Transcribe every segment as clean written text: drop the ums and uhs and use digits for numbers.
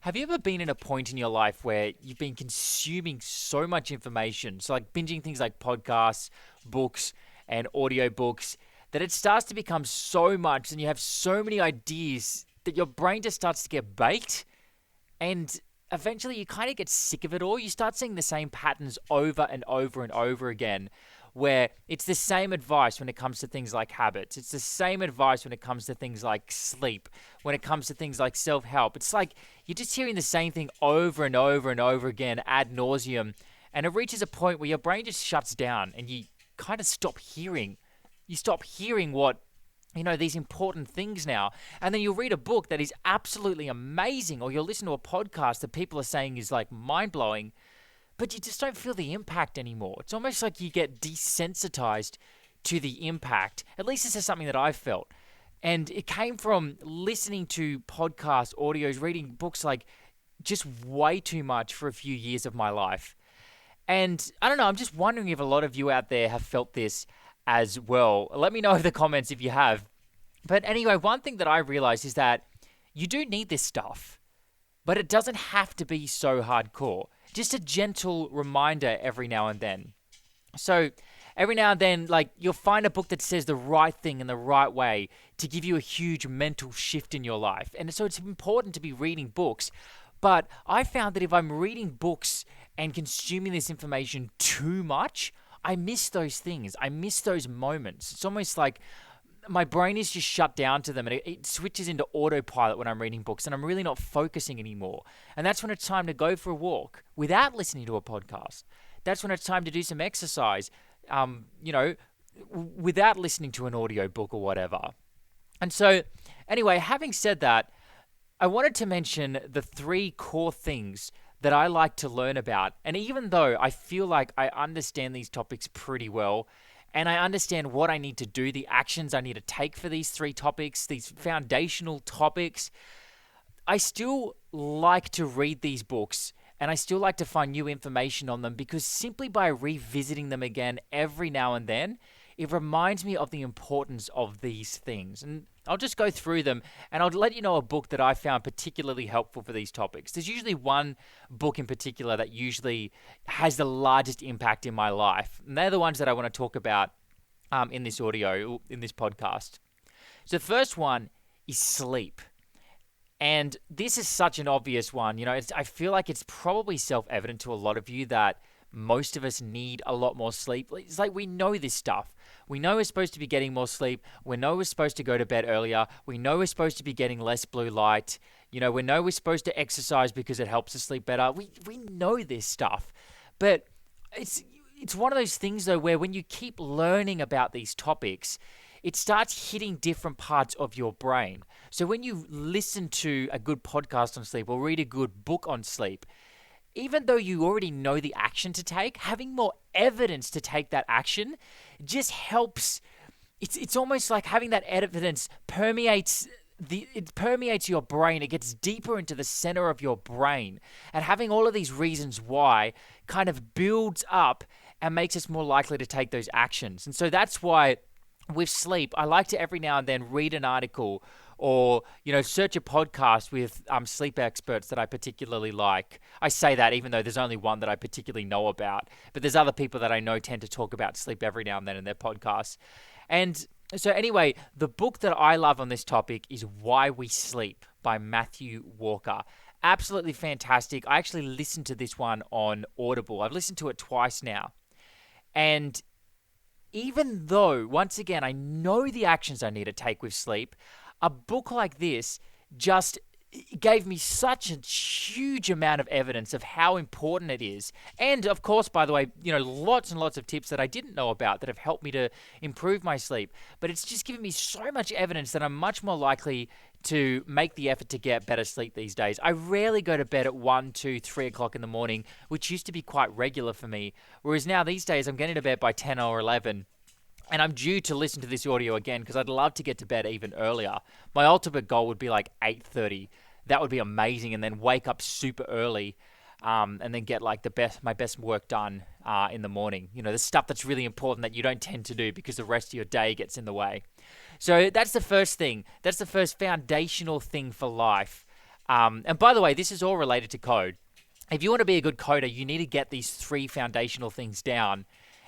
Have you ever been in a point in your life where you've been consuming so much information, so like binging things like podcasts, books, and audiobooks, that it starts to become so much and you have so many ideas that your brain just starts to get baked and eventually you kind of get sick of it all. You start seeing the same patterns over and over and over again, where it's the same advice when it comes to things like habits. It's the same advice when it comes to things like sleep, when it comes to things like self-help. It's like you're just hearing the same thing over and over and over again ad nauseum. And it reaches a point where your brain just shuts down and you kind of stop hearing. You stop hearing these important things now. And then you'll read a book that is absolutely amazing, or you'll listen to a podcast that people are saying is like mind-blowing, but you just don't feel the impact anymore. It's almost like you get desensitized to the impact. At least this is something that I've felt. And it came from listening to podcasts, audios, reading books like just way too much for a few years of my life. And I don't know, I'm just wondering if a lot of you out there have felt this as well. Let me know in the comments if you have. But anyway, one thing that I realized is that you do need this stuff, but it doesn't have to be so hardcore. Just a gentle reminder every now and then. So every now and then, like, you'll find a book that says the right thing in the right way to give you a huge mental shift in your life. And so it's important to be reading books. But I found that if I'm reading books and consuming this information too much, I miss those things. I miss those moments. It's almost like my brain is just shut down to them and it switches into autopilot when I'm reading books and I'm really not focusing anymore. And that's when it's time to go for a walk without listening to a podcast. That's when it's time to do some exercise, without listening to an audio book or whatever. And so anyway, having said that, I wanted to mention the 3 core things that I like to learn about. And even though I feel like I understand these topics pretty well, and I understand what I need to do, the actions I need to take for these 3 topics, these foundational topics, I still like to read these books and I still like to find new information on them because simply by revisiting them again every now and then, it reminds me of the importance of these things. And I'll just go through them and I'll let you know a book that I found particularly helpful for these topics. There's usually one book in particular that usually has the largest impact in my life. And they're the ones that I want to talk about in this podcast. So the first one is sleep. And this is such an obvious one. I feel like it's probably self-evident to a lot of you that most of us need a lot more sleep. It's like we know this stuff. We know we're supposed to be getting more sleep. We know we're supposed to go to bed earlier. We know we're supposed to be getting less blue light. We know we're supposed to exercise because it helps us sleep better. We know this stuff. But it's one of those things, though, where when you keep learning about these topics, it starts hitting different parts of your brain. So when you listen to a good podcast on sleep or read a good book on sleep, even though you already know the action to take, having more evidence to take that action just helps. It's almost like having that evidence permeates your brain. It gets deeper into the center of your brain. And having all of these reasons why kind of builds up and makes us more likely to take those actions. And so that's why with sleep, I like to every now and then read an article or, search a podcast with sleep experts that I particularly like. I say that even though there's only one that I particularly know about, but there's other people that I know tend to talk about sleep every now and then in their podcasts. And so anyway, the book that I love on this topic is Why We Sleep by Matthew Walker. Absolutely fantastic. I actually listened to this one on Audible. I've listened to it twice now. And even though, once again, I know the actions I need to take with sleep, a book like this just gave me such a huge amount of evidence of how important it is. And of course, by the way, lots and lots of tips that I didn't know about that have helped me to improve my sleep. But it's just given me so much evidence that I'm much more likely to make the effort to get better sleep these days. I rarely go to bed at 1, 2, 3 o'clock in the morning, which used to be quite regular for me. Whereas now these days I'm getting to bed by 10 or 11. And I'm due to listen to this audio again because I'd love to get to bed even earlier. My ultimate goal would be like 8:30. That would be amazing. And then wake up super early and then get like my best work done in the morning. The stuff that's really important that you don't tend to do because the rest of your day gets in the way. So that's the first thing. That's the first foundational thing for life. And by the way, this is all related to code. If you want to be a good coder, you need to get these three foundational things down.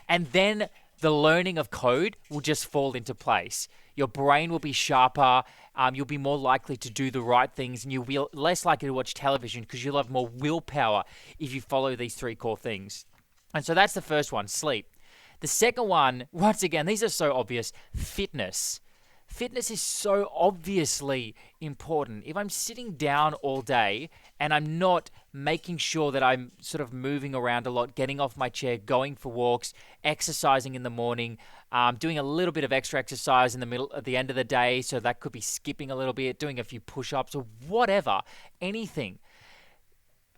And then the learning of code will just fall into place. Your brain will be sharper. You'll be more likely to do the right things, and you'll be less likely to watch television because you'll have more willpower if you follow these three core things. And so that's the first one, sleep. The second one, once again, these are so obvious, fitness. Fitness is so obviously important. If I'm sitting down all day and I'm not making sure that I'm sort of moving around a lot, getting off my chair, going for walks, exercising in the morning, doing a little bit of extra exercise in the middle at the end of the day, so that could be skipping a little bit, doing a few push-ups or whatever, anything.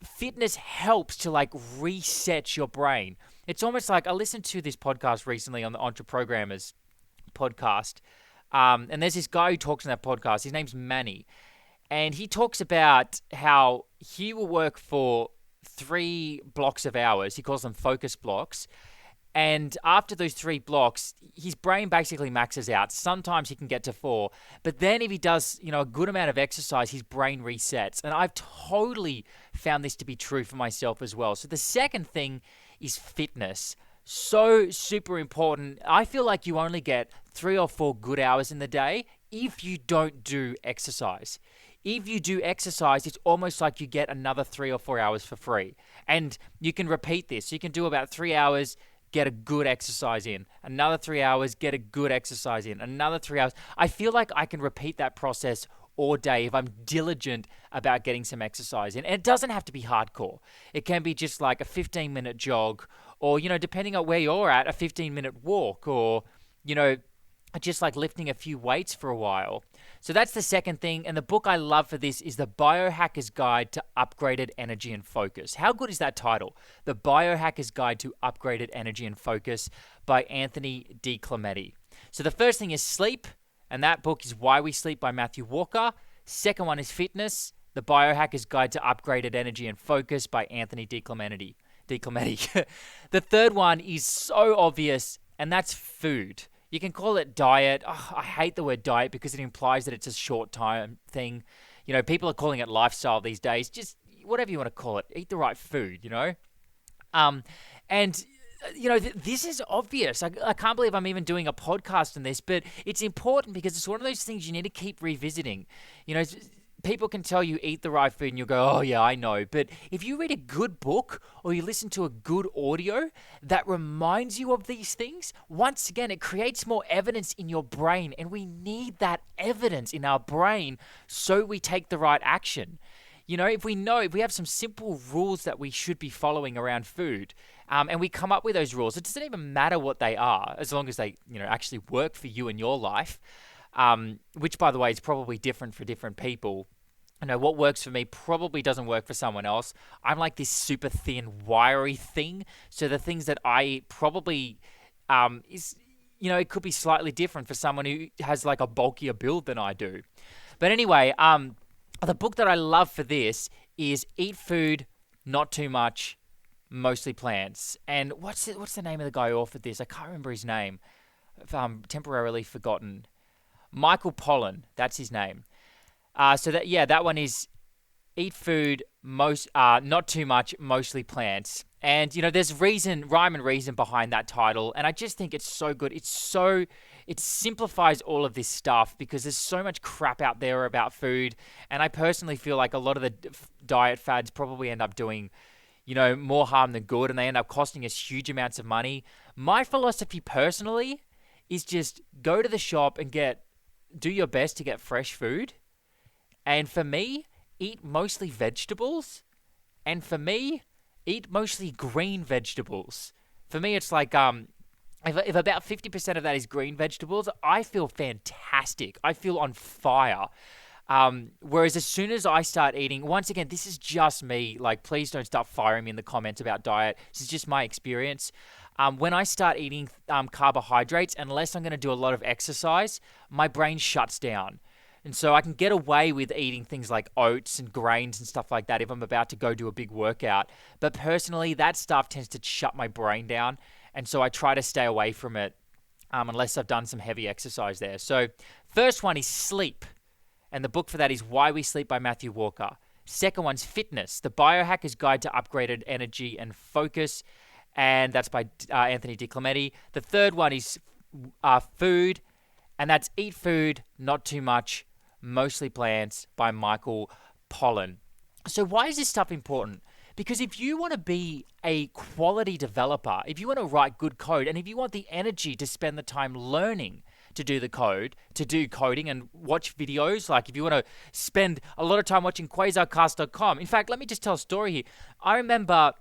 Fitness helps to like reset your brain. It's almost like I listened to this podcast recently on the Entre Programmers podcast. And there's this guy who talks in that podcast. His name's Manny. And he talks about how he will work for 3 blocks of hours. He calls them focus blocks. And after those 3 blocks, his brain basically maxes out. Sometimes he can get to 4. But then if he does, a good amount of exercise, his brain resets. And I've totally found this to be true for myself as well. So the second thing is fitness. So super important. I feel like you only get 3 or 4 good hours in the day if you don't do exercise. If you do exercise, it's almost like you get another 3 or 4 hours for free. And you can repeat this. You can do about 3 hours, get a good exercise in. Another 3 hours, get a good exercise in. Another 3 hours. I feel like I can repeat that process all day if I'm diligent about getting some exercise in. And it doesn't have to be hardcore. It can be just like a 15-minute jog or, depending on where you're at, a 15-minute walk or, just like lifting a few weights for a while. So that's the second thing. And the book I love for this is The Biohacker's Guide to Upgraded Energy and Focus. How good is that title? The Biohacker's Guide to Upgraded Energy and Focus by Anthony DiClemente. So the first thing is sleep. And that book is Why We Sleep by Matthew Walker. Second one is fitness. The Biohacker's Guide to Upgraded Energy and Focus by Anthony DiClemente. The third one is so obvious, and that's food. You can call it diet. Oh, I hate the word diet because it implies that it's a short-time thing. People are calling it lifestyle these days. Just whatever you want to call it. Eat the right food, This is obvious. I can't believe I'm even doing a podcast on this, but it's important because it's one of those things you need to keep revisiting. People can tell you eat the right food and you'll go, oh yeah, I know. But if you read a good book or you listen to a good audio that reminds you of these things, once again, it creates more evidence in your brain. And we need that evidence in our brain so we take the right action. If we have some simple rules that we should be following around food, and we come up with those rules, it doesn't even matter what they are, as long as they, actually work for you in your life, which, by the way, is probably different for different people. What works for me probably doesn't work for someone else. I'm like this super thin, wiry thing, so the things that I eat probably it could be slightly different for someone who has like a bulkier build than I do. But anyway, the book that I love for this is Eat Food, Not Too Much, Mostly Plants. And what's the name of the guy who authored this? I can't remember his name. I've temporarily forgotten. Michael Pollan, that's his name. That one is Eat Food, Not Too Much, Mostly Plants. And, there's rhyme and reason behind that title. And I just think it's so good. It simplifies all of this stuff because there's so much crap out there about food. And I personally feel like a lot of the diet fads probably end up doing, more harm than good. And they end up costing us huge amounts of money. My philosophy personally is just go to the shop and do your best to get fresh food. And for me, eat mostly vegetables. And for me, eat mostly green vegetables. For me, it's like if about 50% of that is green vegetables, I feel fantastic. I feel on fire. Whereas as soon as I start eating, once again, this is just me. Like, please don't start firing me in the comments about diet. This is just my experience. When I start eating carbohydrates, unless I'm going to do a lot of exercise, my brain shuts down. And so I can get away with eating things like oats and grains and stuff like that if I'm about to go do a big workout. But personally, that stuff tends to shut my brain down. And so I try to stay away from it unless I've done some heavy exercise there. So first one is sleep. And the book for that is Why We Sleep by Matthew Walker. Second one's fitness, the biohacker's guide to upgraded energy and focus. And that's by Anthony DiClemente. The third one is food, and that's Eat Food, Not Too Much, Mostly Plants by Michael Pollan. So why is this stuff important? Because if you want to be a quality developer, if you want to write good code, and if you want the energy to spend the time learning to do the code, to do coding and watch videos, like if you want to spend a lot of time watching quasarcast.com. In fact, let me just tell a story here. I remember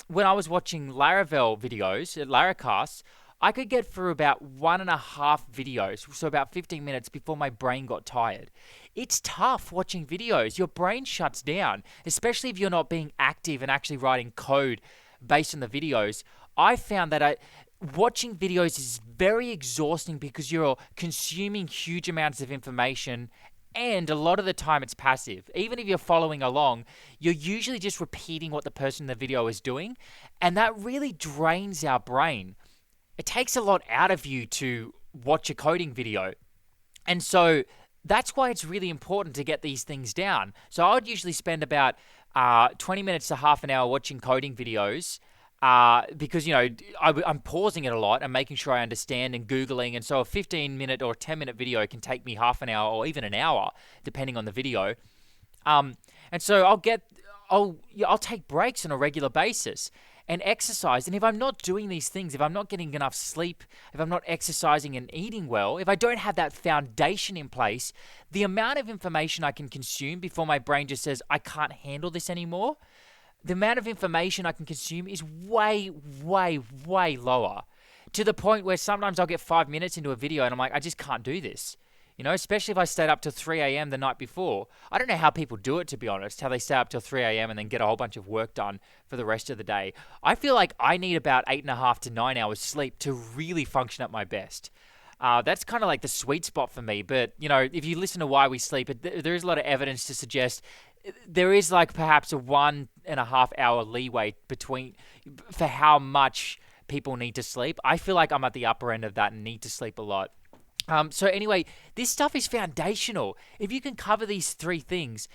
when I was watching Laravel videos, Laracasts, I could get through about 1.5 videos, so about 15 minutes before my brain got tired. It's tough watching videos. Your brain shuts down, especially if you're not being active and actually writing code based on the videos. I found that watching videos is very exhausting because you're consuming huge amounts of information, and a lot of the time it's passive. Even if you're following along, you're usually just repeating what the person in the video is doing, and that really drains our brain. It takes a lot out of you to watch a coding video. And so that's why it's really important to get these things down. So I would usually spend about 20 minutes to half an hour watching coding videos because, I'm pausing it a lot and making sure I understand and Googling. And so a 15-minute or 10-minute video can take me half an hour or even an hour, depending on the video. And so I'll take breaks on a regular basis and exercise. And if I'm not doing these things, if I'm not getting enough sleep, if I'm not exercising and eating well, if I don't have that foundation in place, the amount of information I can consume before my brain just says, I can't handle this anymore, the amount of information I can consume is way, way, way lower, to the point where sometimes I'll get 5 minutes into a video and I'm like, I just can't do this. Especially if I stayed up till 3 a.m. the night before. I don't know how people do it, to be honest, how they stay up till 3 a.m. and then get a whole bunch of work done for the rest of the day. I feel like I need about 8.5 to 9 hours sleep to really function at my best. That's kind of like the sweet spot for me. But, if you listen to Why We Sleep, there is a lot of evidence to suggest there is like perhaps a 1.5 hour leeway for how much people need to sleep. I feel like I'm at the upper end of that and need to sleep a lot. So anyway, this stuff is foundational. If you can cover these 3 things,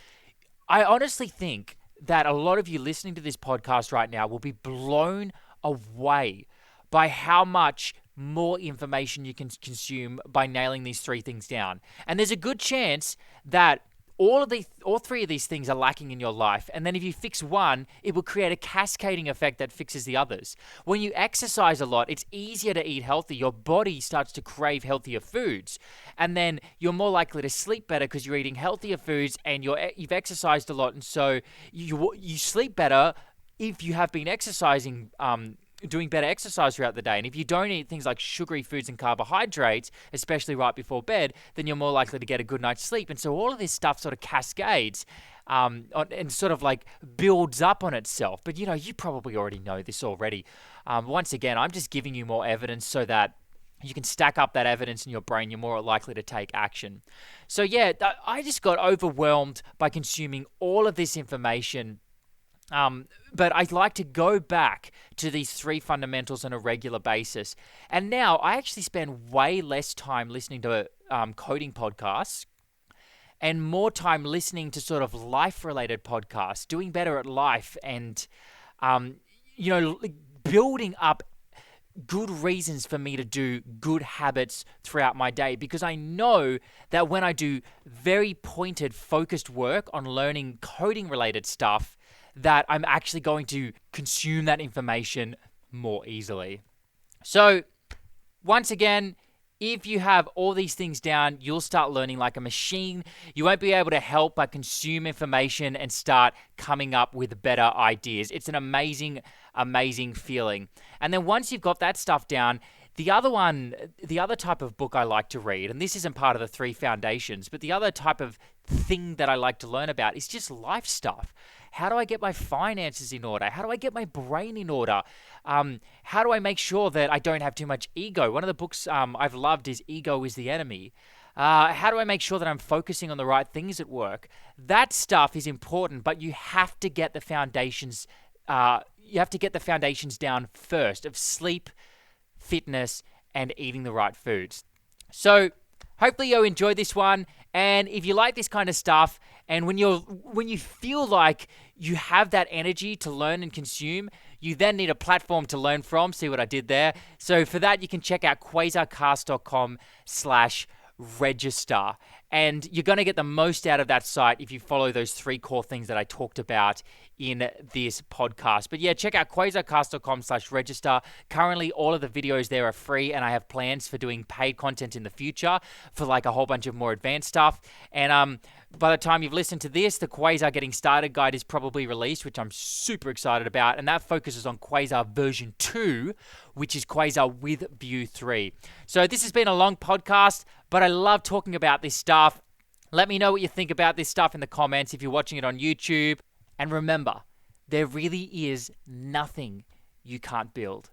I honestly think that a lot of you listening to this podcast right now will be blown away by how much more information you can consume by nailing these 3 things down. And there's a good chance that all 3 of these things are lacking in your life. And then if you fix one, it will create a cascading effect that fixes the others. When you exercise a lot, it's easier to eat healthy. Your body starts to crave healthier foods. And then you're more likely to sleep better because you're eating healthier foods and you've exercised a lot. And so you sleep better if you have been exercising, doing better exercise throughout the day. And if you don't eat things like sugary foods and carbohydrates, especially right before bed, then you're more likely to get a good night's sleep. And so all of this stuff sort of cascades and sort of like builds up on itself. But you probably already know this already. Once again, I'm just giving you more evidence so that you can stack up that evidence in your brain. You're more likely to take action. So yeah, I just got overwhelmed by consuming all of this information. But I'd like to go back to these 3 fundamentals on a regular basis. And now I actually spend way less time listening to coding podcasts and more time listening to sort of life-related podcasts, doing better at life and, building up good reasons for me to do good habits throughout my day, because I know that when I do very pointed, focused work on learning coding-related stuff, that I'm actually going to consume that information more easily. So, once again, if you have all these things down, you'll start learning like a machine. You won't be able to help but consume information and start coming up with better ideas. It's an amazing, amazing feeling. And then once you've got that stuff down, the other type of book I like to read, and this isn't part of the 3 foundations, but the other type of thing that I like to learn about is just life stuff. How do I get my finances in order? How do I get my brain in order? How do I make sure that I don't have too much ego? One of the books I've loved is Ego is the Enemy. How do I make sure that I'm focusing on the right things at work? That stuff is important, but you have to get the foundations. You have to get the foundations down first of sleep, fitness, and eating the right foods. So hopefully you enjoyed this one. And if you like this kind of stuff And when you feel like you have that energy to learn and consume, you then need a platform to learn from. See what I did there? So for that, you can check out quasarcast.com/register. And you're going to get the most out of that site if you follow those 3 core things that I talked about in this podcast. But yeah, check out quasarcast.com/register. Currently, all of the videos there are free, and I have plans for doing paid content in the future for like a whole bunch of more advanced stuff. And by the time you've listened to this, the Quasar Getting Started guide is probably released, which I'm super excited about. And that focuses on Quasar version 2, which is Quasar with View 3. So this has been a long podcast, but I love talking about this stuff. Let me know what you think about this stuff in the comments if you're watching it on YouTube. And remember, there really is nothing you can't build.